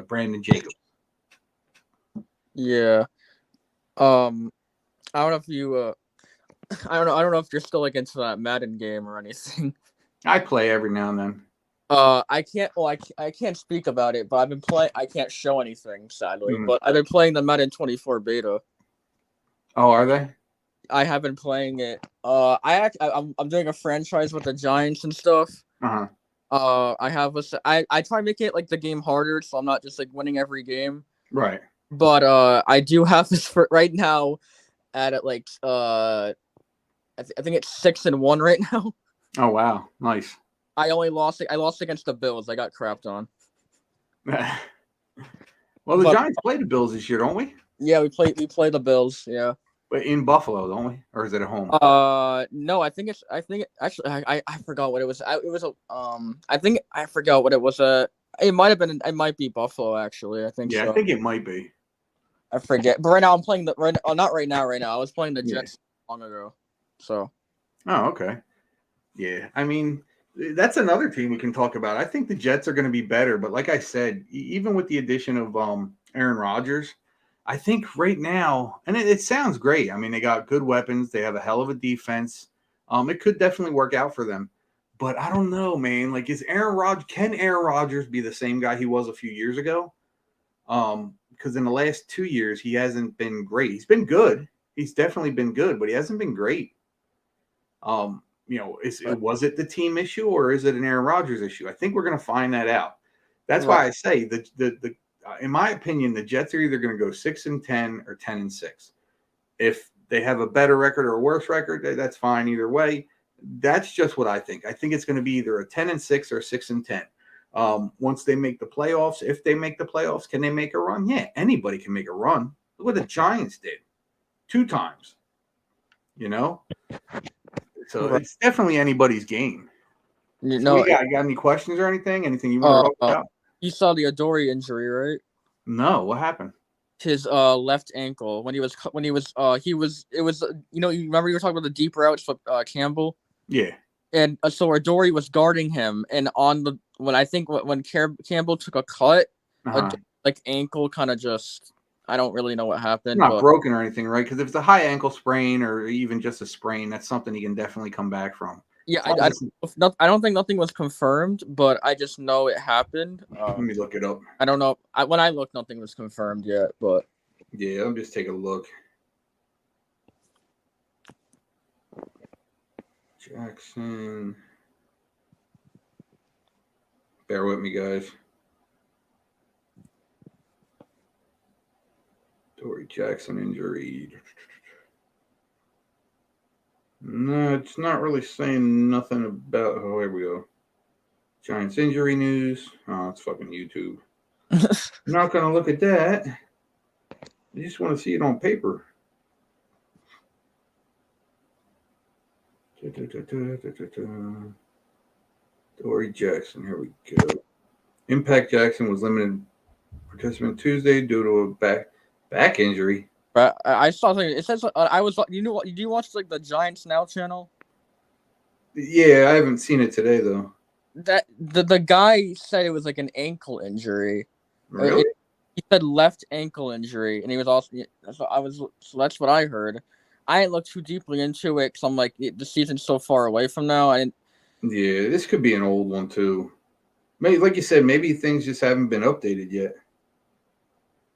Brandon Jacobs. Yeah. I don't know if you I don't know if you're still like into that Madden game or anything. I play every now and then. I can't speak about it, but I've been playing. I can't show anything, sadly. But I've been playing the Madden 24 beta. Oh, are they? I have been playing it. I'm doing a franchise with the Giants and stuff. Uh-huh. I try to make it like the game harder, so I'm not just like winning every game. Right. But I do have this for right now at like I think it's 6-1 right now. Oh wow, nice. I lost against the Bills. I got crapped on. Well, the Giants play the Bills this year, don't we? Yeah, we play the Bills. Yeah. But in Buffalo, don't we? Or is it at home? No, I forgot what it was. I forgot what it was. It might be Buffalo actually. I think. Yeah, so. I think it might be. I forget, but right now I'm playing not right now. Right now, I was playing the Jets long ago. So. Oh, okay. Yeah, I mean, that's another team we can talk about. I think the Jets are going to be better, but like I said, even with the addition of Aaron Rodgers, I think right now, and it sounds great. I mean, they got good weapons. They have a hell of a defense. It could definitely work out for them. But I don't know, man. Like, can Aaron Rodgers be the same guy he was a few years ago? Because in the last 2 years, he hasn't been great. He's been good. He's definitely been good, but he hasn't been great. Was it the team issue or is it an Aaron Rodgers issue? I think we're going to find that out. That's why I say in my opinion, the Jets are either going to go 6-10 or 10-6. If they have a better record or a worse record, that's fine either way. That's just what I think. I think it's going to be either a 10-6 or a 6-10. Once they make the playoffs, if they make the playoffs, can they make a run? Yeah, anybody can make a run. Look what the Giants did. 2 times. You know, so Right. it's definitely anybody's game. You So what know, you got? You got any questions or anything? Anything you want to talk about? you saw the Adori injury, right? No, what happened? His left ankle when he was you remember you were talking about the deep routes for Campbell, Yeah. and so Adori was guarding him, and when Campbell took a cut, Uh-huh. like ankle kind of just, I don't really know what happened, Not but broken or anything, right? Because if it's a high ankle sprain or even just a sprain, that's something he can definitely come back from. yeah, As long as it's- I don't think nothing was confirmed, but I just know it happened. let me look it up. I don't know. When I looked, nothing was confirmed yet, but Yeah, let me just take a look. Jackson. Bear with me, guys. Dory Jackson injury. No, it's not really saying nothing about. Oh, here we go. Giants injury news. Oh, it's fucking YouTube. I'm not gonna look at that. I just want to see it on paper. Dory Jackson. Here we go. Impact Jackson was limited participant Tuesday due to a back injury. but I saw something. It says I was. You know what? Do you watch like the Giants Now channel? Yeah, I haven't seen it today though. That the guy said it was like an ankle injury. Really? He said left ankle injury, and he was also. So that's what I heard. I didn't look too deeply into it because I'm like the season's so far away from now. I didn't. Yeah, this could be an old one too. Maybe, like you said, maybe things just haven't been updated yet.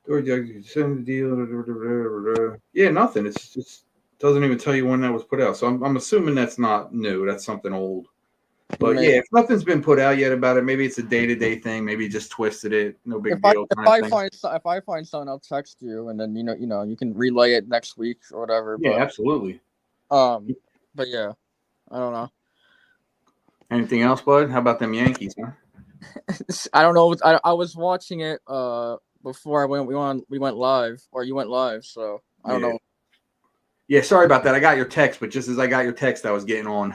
Dory Jackson send the deal. Yeah, nothing. It's just doesn't even tell you when that was put out. So I'm assuming that's not new. That's something old. But Maybe. yeah, if nothing's been put out yet about it, maybe it's a day-to-day thing. Maybe you just twisted it. No big deal. If I find something, I'll text you, and then you can relay it next week or whatever. Yeah, But absolutely. but yeah, I don't know. Anything else, bud? How about them Yankees, huh? I don't know. I was watching it before we went live, or you went live, so I don't know. Yeah, sorry about that. I got your text, but just as I got your text, I was getting on.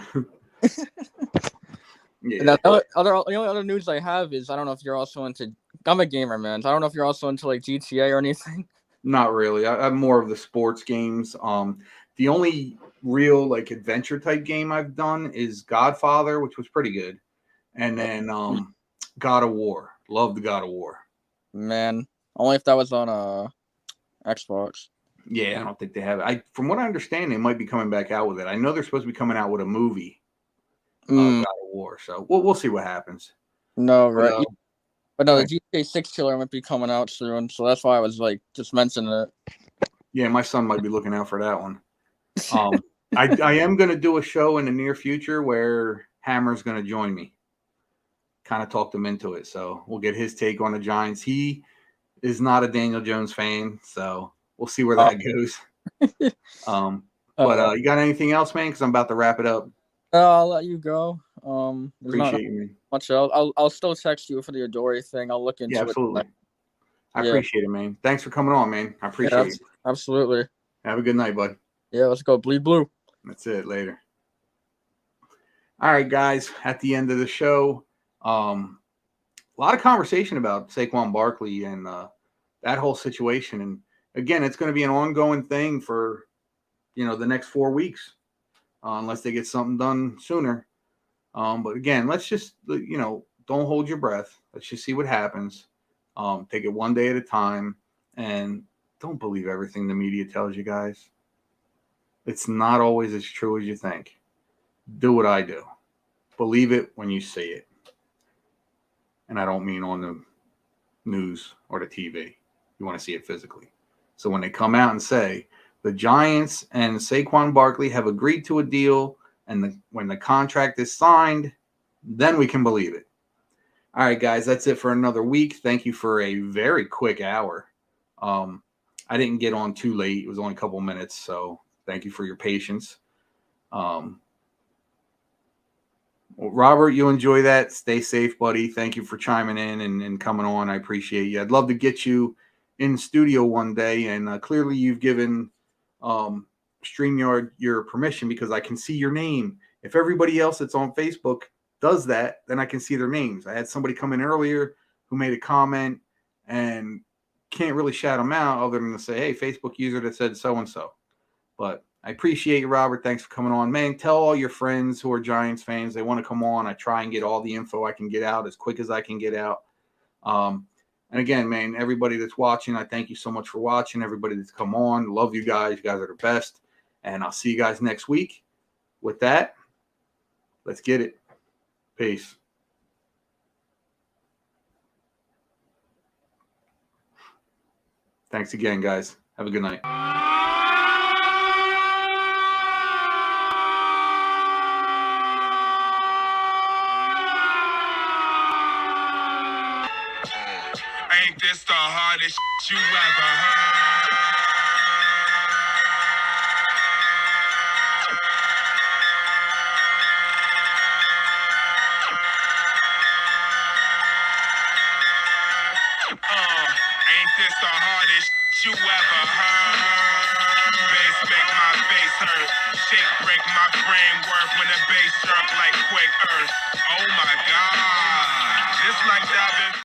Yeah. And the only other news I have is I don't know if you're also into. I'm a gamer, man. So I don't know if you're also into like GTA or anything. Not really. I'm more of the sports games. The only real like adventure type game I've done is Godfather, which was pretty good, and then God of War. Love the God of War. Man, only if that was on Xbox. Yeah, I don't think they have it. From what I understand, they might be coming back out with it. I know they're supposed to be coming out with a movie of God of War, so we'll see what happens. No, right. But no, right. the GTA 6 killer might be coming out soon, so that's why I was like just mentioning it. Yeah, my son might be looking out for that one. I am going to do a show in the near future where Hammer's going to join me. Kind of talked him into it, so we'll get his take on the Giants. He is not a Daniel Jones fan, so we'll see where that goes. But you got anything else, man? Because I'm about to wrap it up. I'll let you go. Appreciate you, man. Much else. I'll still text you for the Adori thing. I'll look into it. Absolutely. I appreciate it, man. Thanks for coming on, man. I appreciate it. Absolutely. Have a good night, bud. Yeah, let's go. Bleed blue. That's it. Later. All right, guys. At the end of the show, a lot of conversation about Saquon Barkley and that whole situation. And again, it's going to be an ongoing thing for the next 4 weeks, unless they get something done sooner. But again, let's just don't hold your breath. Let's just see what happens. Take it one day at a time, and don't believe everything the media tells you, guys. It's not always as true as you think. Do what I do. Believe it when you see it. And I don't mean on the news or the TV. You want to see it physically. So when they come out and say the Giants and Saquon Barkley have agreed to a deal, and when the contract is signed, then we can believe it. All right, guys, that's it for another week. Thank you for a very quick hour. I didn't get on too late. It was only a couple minutes, so thank you for your patience. Well, Robert, you enjoy that. Stay safe, buddy. Thank you for chiming in and coming on. I appreciate you. I'd love to get you in studio one day, and clearly you've given StreamYard your permission because I can see your name. If everybody else that's on Facebook does that, then I can see their names. I had somebody come in earlier who made a comment and can't really shout them out other than to say, hey, Facebook user that said so-and-so. But I appreciate you, Robert. Thanks for coming on. Man, tell all your friends who are Giants fans they want to come on. I try and get all the info I can get out as quick as I can get out. And again, man, everybody that's watching, I thank you so much for watching. Everybody that's come on, love you guys. You guys are the best. And I'll see you guys next week. With that, let's get it. Peace. Thanks again, guys. Have a good night. Ain't this the hardest you ever heard? Ain't this the hardest you ever heard? Bass make my face hurt. Shake break my framework when the bass jerk like quick earth. Oh my God, just like that.